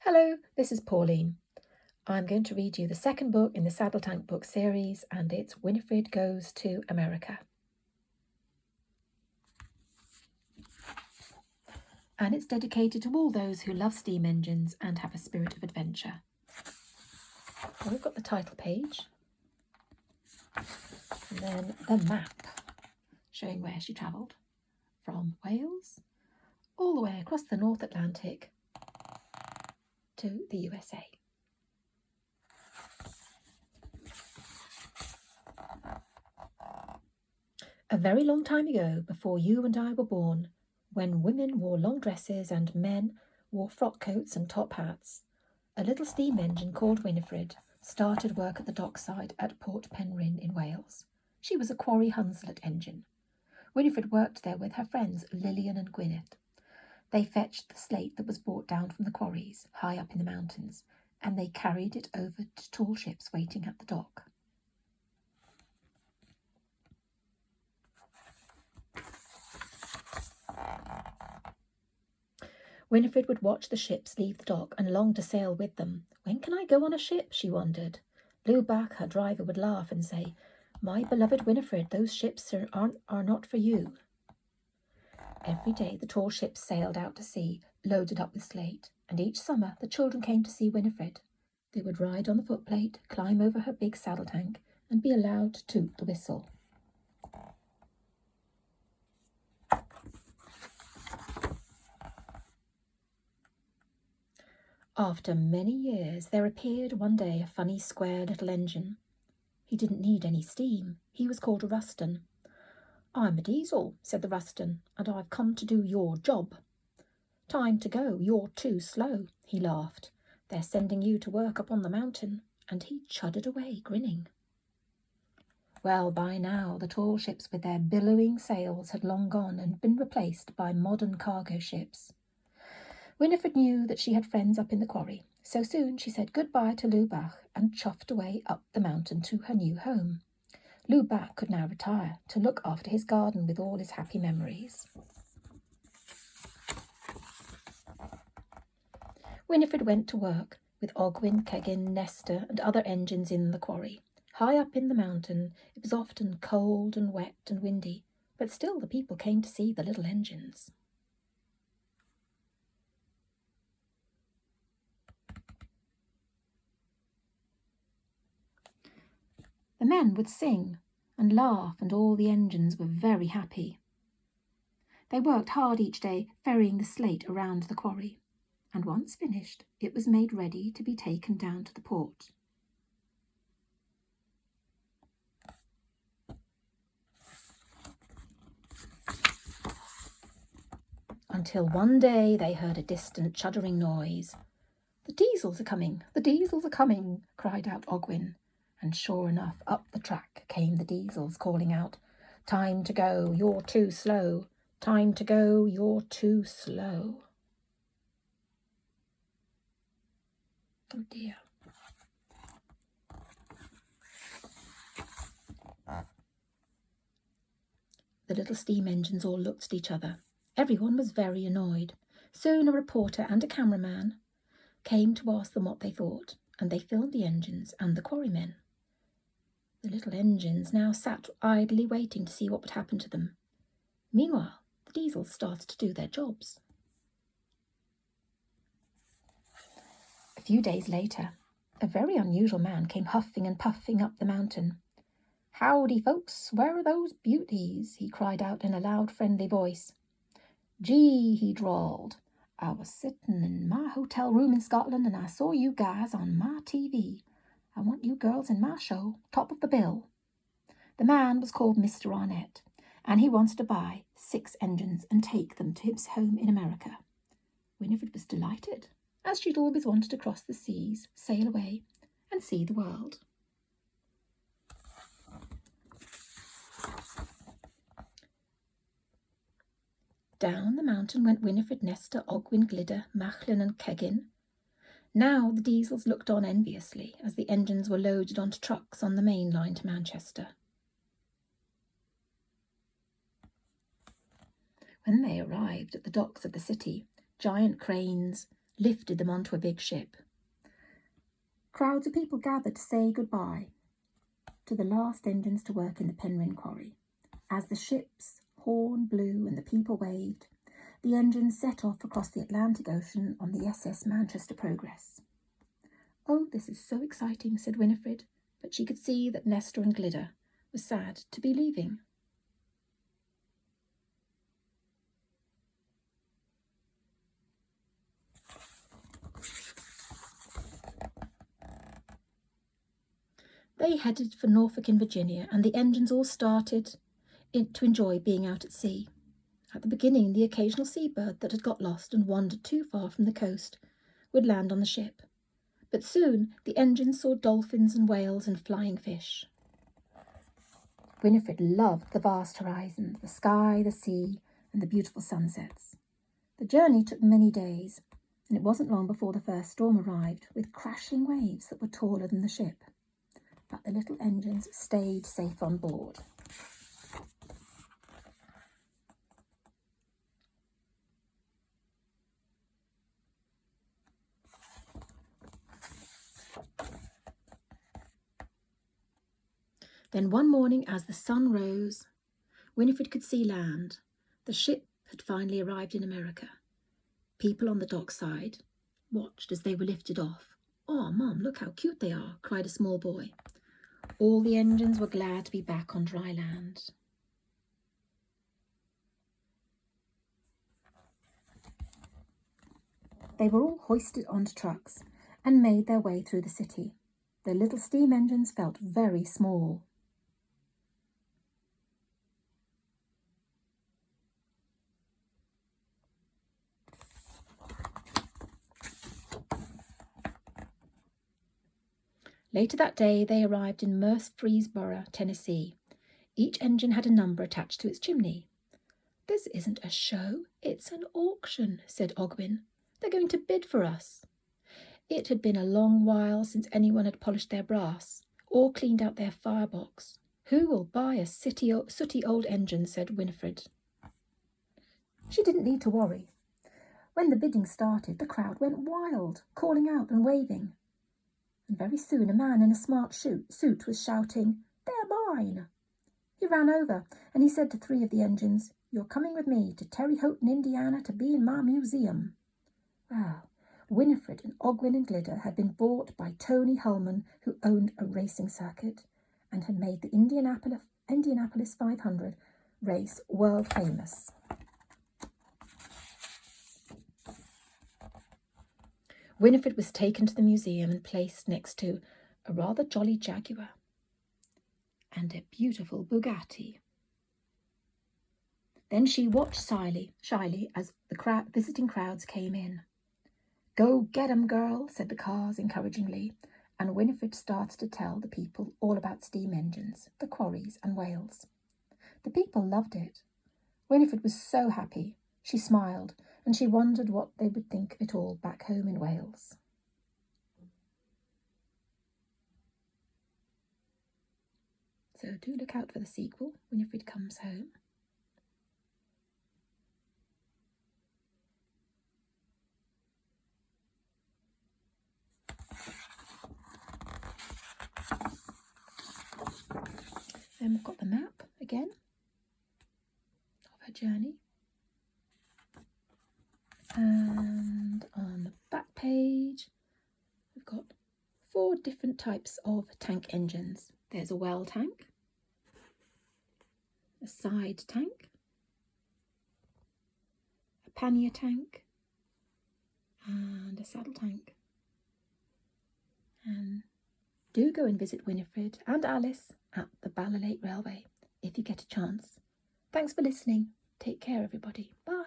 Hello, this is Pauline. I'm going to read you the second book in the Saddletank book series, and it's Winifred Goes to America. And it's dedicated to all those who love steam engines and have a spirit of adventure. Well, we've got the title page, and then the map showing where she travelled from Wales all the way across the North Atlantic to the USA. A very long time ago, before you and I were born, when women wore long dresses and men wore frock coats and top hats, a little steam engine called Winifred started work at the dockside at Port Penrhyn in Wales. She was a quarry Hunslet engine. Winifred worked there with her friends Lillian and Gwyneth. They fetched the slate that was brought down from the quarries high up in the mountains, and they carried it over to tall ships waiting at the dock. Winifred would watch the ships leave the dock and long to sail with them. When can I go on a ship? She wondered. Lubach, her driver, would laugh and say, "My beloved Winifred, those ships are not for you." Every day the tall ships sailed out to sea, loaded up with slate, and each summer the children came to see Winifred. They would ride on the footplate, climb over her big saddle tank, and be allowed to toot the whistle. After many years, there appeared one day a funny square little engine. He didn't need any steam. He was called a Ruston. "I'm a diesel," said the Ruston, "and I've come to do your job." "Time to go, you're too slow," he laughed. "They're sending you to work up on the mountain," and he chudded away, grinning. Well, by now, the tall ships with their billowing sails had long gone and been replaced by modern cargo ships. Winifred knew that she had friends up in the quarry, so soon she said goodbye to Lubach and chuffed away up the mountain to her new home. Lubach could now retire to look after his garden with all his happy memories. Winifred went to work with Ogwyn, Keggin, Nestor and other engines in the quarry. High up in the mountain, it was often cold and wet and windy, but still the people came to see the little engines. The men would sing and laugh, and all the engines were very happy. They worked hard each day, ferrying the slate around the quarry, and once finished, it was made ready to be taken down to the port. Until one day they heard a distant chuddering noise. "The diesels are coming! The diesels are coming!" cried out Ogwyn. And sure enough, up the track came the diesels, calling out, "Time to go, you're too slow. Time to go, you're too slow." Oh dear. The little steam engines all looked at each other. Everyone was very annoyed. Soon a reporter and a cameraman came to ask them what they thought, and they filmed the engines and the quarrymen. The little engines now sat idly waiting to see what would happen to them. Meanwhile, the diesels started to do their jobs. A few days later, a very unusual man came huffing and puffing up the mountain. "Howdy, folks, where are those beauties?" he cried out in a loud, friendly voice. "Gee," he drawled, "I was sitting in my hotel room in Scotland and I saw you guys on my TV. I want you girls in my show, top of the bill." The man was called Mr. Arnett, and he wanted to buy 6 engines and take them to his home in America. Winifred was delighted, as she'd always wanted to cross the seas, sail away, and see the world. Down the mountain went Winifred, Nestor, Ogwyn, Glidder, Machlin and Keggin. Now the diesels looked on enviously as the engines were loaded onto trucks on the main line to Manchester. When they arrived at the docks of the city, giant cranes lifted them onto a big ship. Crowds of people gathered to say goodbye to the last engines to work in the Penryn quarry. As the ship's horn blew and the people waved, the engines set off across the Atlantic Ocean on the SS Manchester Progress. "Oh, this is so exciting," said Winifred, but she could see that Nestor and Glitter were sad to be leaving. They headed for Norfolk in Virginia, and the engines all started to enjoy being out at sea. At the beginning, the occasional seabird that had got lost and wandered too far from the coast would land on the ship. But soon the engines saw dolphins and whales and flying fish. Winifred loved the vast horizons, the sky, the sea, and the beautiful sunsets. The journey took many days, and it wasn't long before the first storm arrived, with crashing waves that were taller than the ship. But the little engines stayed safe on board. Then one morning, as the sun rose, Winifred could see land. The ship had finally arrived in America. People on the dockside watched as they were lifted off. "Oh, Mum, look how cute they are," cried a small boy. All the engines were glad to be back on dry land. They were all hoisted onto trucks and made their way through the city. The little steam engines felt very small. Later that day, they arrived in Murfreesboro, Tennessee. Each engine had a number attached to its chimney. "This isn't a show, it's an auction," said Ogwin. "They're going to bid for us." It had been a long while since anyone had polished their brass or cleaned out their firebox. "Who will buy a sooty old engine?" said Winifred. She didn't need to worry. When the bidding started, the crowd went wild, calling out and waving. And very soon a man in a smart suit was shouting, "They're mine!" He ran over and he said to 3 of the engines, "You're coming with me to Terre Haute, Indiana, to be in my museum." Wow. Winifred and Ogwin and Glitter had been bought by Tony Hullman, who owned a racing circuit and had made the Indianapolis 500 race world famous. Winifred was taken to the museum and placed next to a rather jolly Jaguar and a beautiful Bugatti. Then she watched shyly as the visiting crowds came in. "Go get 'em, girl," said the cars encouragingly, and Winifred started to tell the people all about steam engines, the quarries and whales. The people loved it. Winifred was so happy. She smiled, and she wondered what they would think of it all back home in Wales. So do look out for the sequel, Winifred Comes Home. Then we've got the map again of her journey. And on the back page, we've got 4 different types of tank engines. There's a well tank, a side tank, a pannier tank, and a saddle tank. And do go and visit Winifred and Alice at the Bala Lake Railway if you get a chance. Thanks for listening. Take care, everybody. Bye.